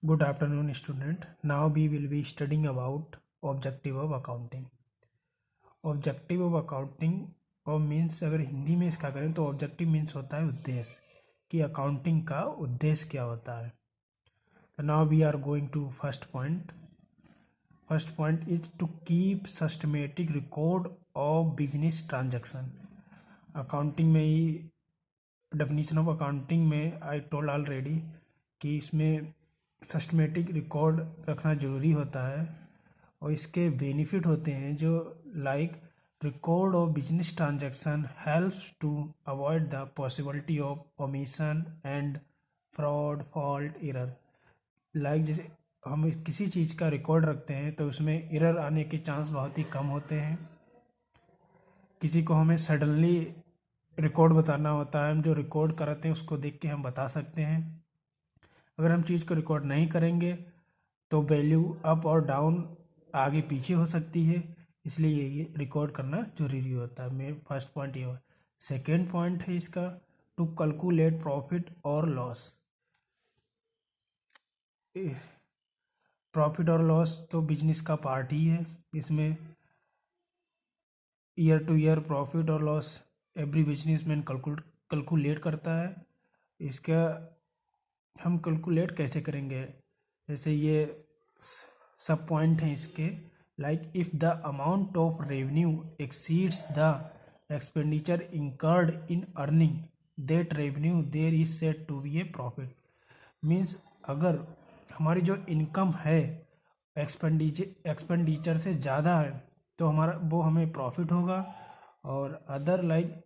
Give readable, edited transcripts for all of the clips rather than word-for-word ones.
Good afternoon, student. Now we will be studying about objective of accounting. Objective of accounting और means अगर हिंदी में इसका करें तो ऑब्जेक्टिव मीन्स होता है उद्देश्य, कि अकाउंटिंग का उद्देश्य क्या होता है. तो now we are going to first point. First point is to keep systematic record of business transaction. Accounting में ही डेफिनेशन ऑफ अकाउंटिंग में आई टोल्ड ऑलरेडी कि इसमें सिस्टमेटिक रिकॉर्ड रखना ज़रूरी होता है और इसके बेनिफिट होते हैं जो like record of business transaction helps to avoid the possibility of omission and fraud fault error. Like जैसे हम किसी चीज़ का रिकॉर्ड रखते हैं तो उसमें एरर आने के चांस बहुत ही कम होते हैं. किसी को हमें सडनली रिकॉर्ड बताना होता है, हम जो रिकॉर्ड कराते हैं उसको देख के हम बता सकते हैं. अगर हम चीज़ को रिकॉर्ड नहीं करेंगे तो वैल्यू अप और डाउन आगे पीछे हो सकती है, इसलिए ये रिकॉर्ड करना जरूरी होता है. मेरे फर्स्ट पॉइंट ये है. सेकेंड पॉइंट है इसका टू कैलकुलेट प्रॉफिट और लॉस. प्रॉफिट और लॉस तो बिजनेस का पार्ट ही है. इसमें ईयर टू ईयर प्रॉफिट और लॉस एवरी बिजनेसमैन कैलकुलेट करता है. इसका हम कैलकुलेट कैसे करेंगे, जैसे ये सब पॉइंट हैं इसके. Like if the amount of revenue exceeds the expenditure incurred in earning that revenue there is said to be a profit. Means अगर हमारी जो इनकम है एक्सपेंडिचर से ज़्यादा है तो हमारा वो हमें प्रॉफिट होगा. और other like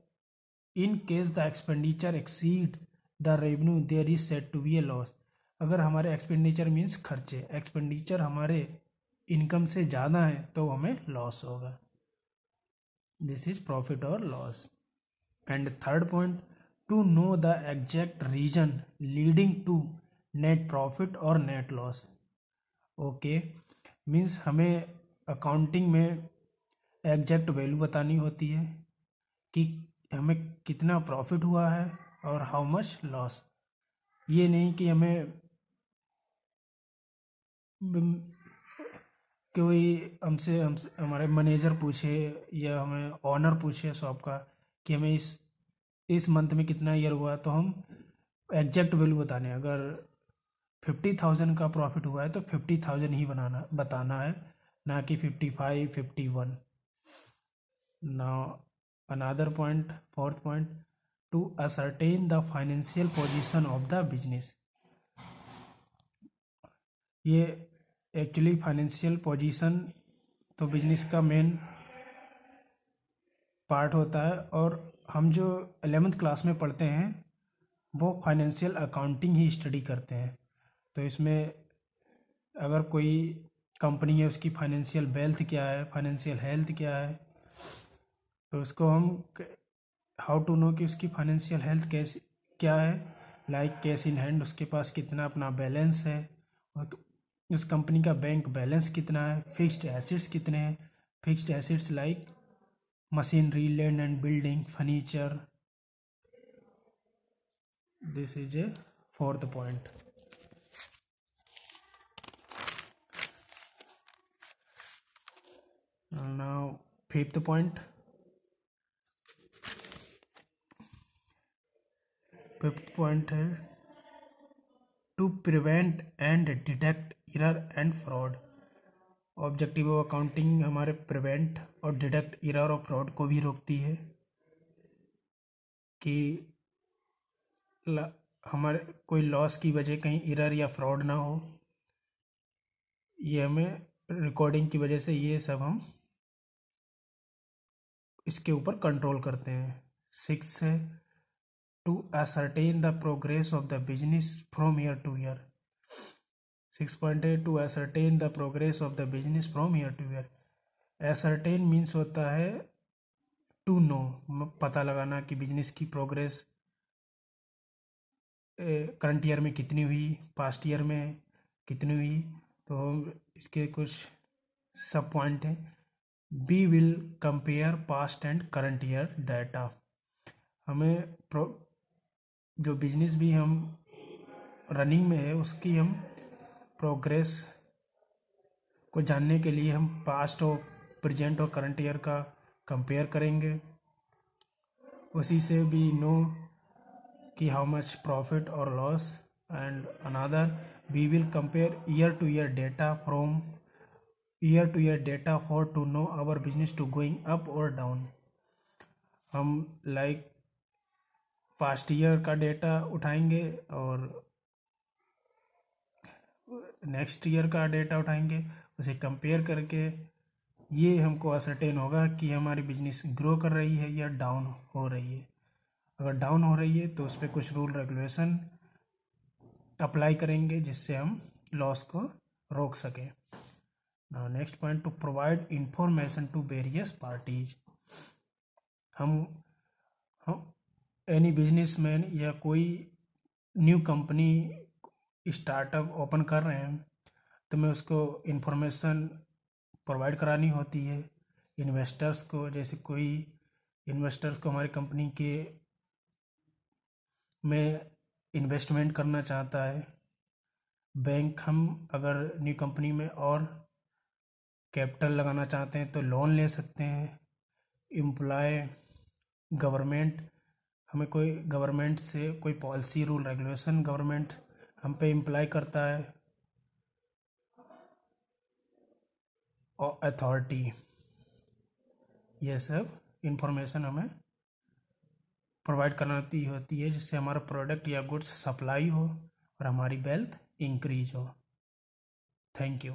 in case the expenditure exceed the revenue there is said to be a loss. अगर हमारे एक्सपेंडिचर मीन्स खर्चे, एक्सपेंडिचर हमारे इनकम से ज़्यादा है तो हमें लॉस होगा. दिस इज प्रॉफिट और loss. And third point to know the exact reason leading to net profit और नेट लॉस. ओके, मीन्स हमें अकाउंटिंग में एग्जैक्ट वैल्यू बतानी होती है कि हमें कितना प्रॉफिट हुआ है और हाउ मच लॉस. ये नहीं कि हमें कोई हमसे हमारे मैनेजर पूछे या हमें ऑनर पूछे शॉप का कि हमें इस मंथ में कितना ईयर हुआ, तो हम एग्जैक्ट वैल्यू बताने. अगर 50,000 का प्रॉफिट हुआ है तो 50,000 ही बताना है, ना कि 55, 51. Now another point, fourth point two ascertain the financial position of the business. ये एक्चुअली फाइनेंशियल पोजीशन तो बिजनेस का मेन पार्ट होता है, और हम जो 11th क्लास में पढ़ते हैं वो फाइनेंशियल अकाउंटिंग ही स्टडी करते हैं. तो इसमें अगर कोई कंपनी है उसकी फाइनेंशियल वेल्थ क्या है, फाइनेंशियल हेल्थ क्या है, तो उसको हम हाउ टू नो कि उसकी फाइनेंशियल हेल्थ कैसे क्या है. लाइक कैश इन हैंड उसके पास कितना अपना बैलेंस है, और उस कंपनी का बैंक बैलेंस कितना है, फिक्स्ड एसेट्स कितने हैं. Fixed assets like machinery, land and building, furniture. This is a fourth point. Now fifth point. Fifth point है to prevent and detect error and fraud. Objective of accounting हमारे prevent और detect error और fraud को भी रोकती है कि हमारे कोई लॉस की वजह कहीं एरर या फ्रॉड ना हो. ये हमें रिकॉर्डिंग की वजह से ये सब हम इसके ऊपर कंट्रोल करते हैं. 6 है to ascertain the progress of the business from year to year. 6.8 to ascertain the progress of the business from year to year. ascertain means होता है टू नो, पता लगाना कि बिजनेस की प्रोग्रेस करंट ईयर में कितनी हुई, पास्ट ईयर में कितनी हुई. तो इसके कुछ सब पॉइंट हैं. We will compare past and current year data. हमें जो बिजनेस भी हम रनिंग में है उसकी हम प्रोग्रेस को जानने के लिए हम पास्ट और प्रेजेंट और करंट ईयर का कंपेयर करेंगे। उसी से भी नो कि हाउ मच प्रॉफिट और loss, and another we will compare year to year data from year to year data for to know our business to going up और down. हम like past year का data उठाएंगे और next year का data उठाएंगे, उसे compare करके ये हमको असरटेन होगा कि हमारी बिजनेस ग्रो कर रही है या डाउन हो रही है। अगर डाउन हो रही है तो उस पर कुछ रूल रेगुलेशन अप्लाई करेंगे जिससे हम लॉस को रोक सकें। Now next point, to provide information to various parties. हम एनी बिजनेसमैन या कोई न्यू कंपनी स्टार्टअप ओपन कर रहे हैं तो मैं उसको इन्फॉर्मेशन प्रोवाइड करानी होती है इन्वेस्टर्स को। जैसे कोई इन्वेस्टर्स को हमारी कंपनी के में इन्वेस्टमेंट करना चाहता है, बैंक हम अगर न्यू कंपनी में और कैपिटल लगाना चाहते हैं तो लोन ले सकते हैं। एम्प्लॉय, गवर्नमेंट, हमें कोई गवर्नमेंट से कोई पॉलिसी रूल रेगुलेशन गवर्नमेंट हम पे इम्प्लाई करता है, और अथॉरिटी, ये सब इंफॉर्मेशन हमें प्रोवाइड कराती होती है जिससे हमारा प्रोडक्ट या गुड्स सप्लाई हो और हमारी वेल्थ इंक्रीज हो। Thank you.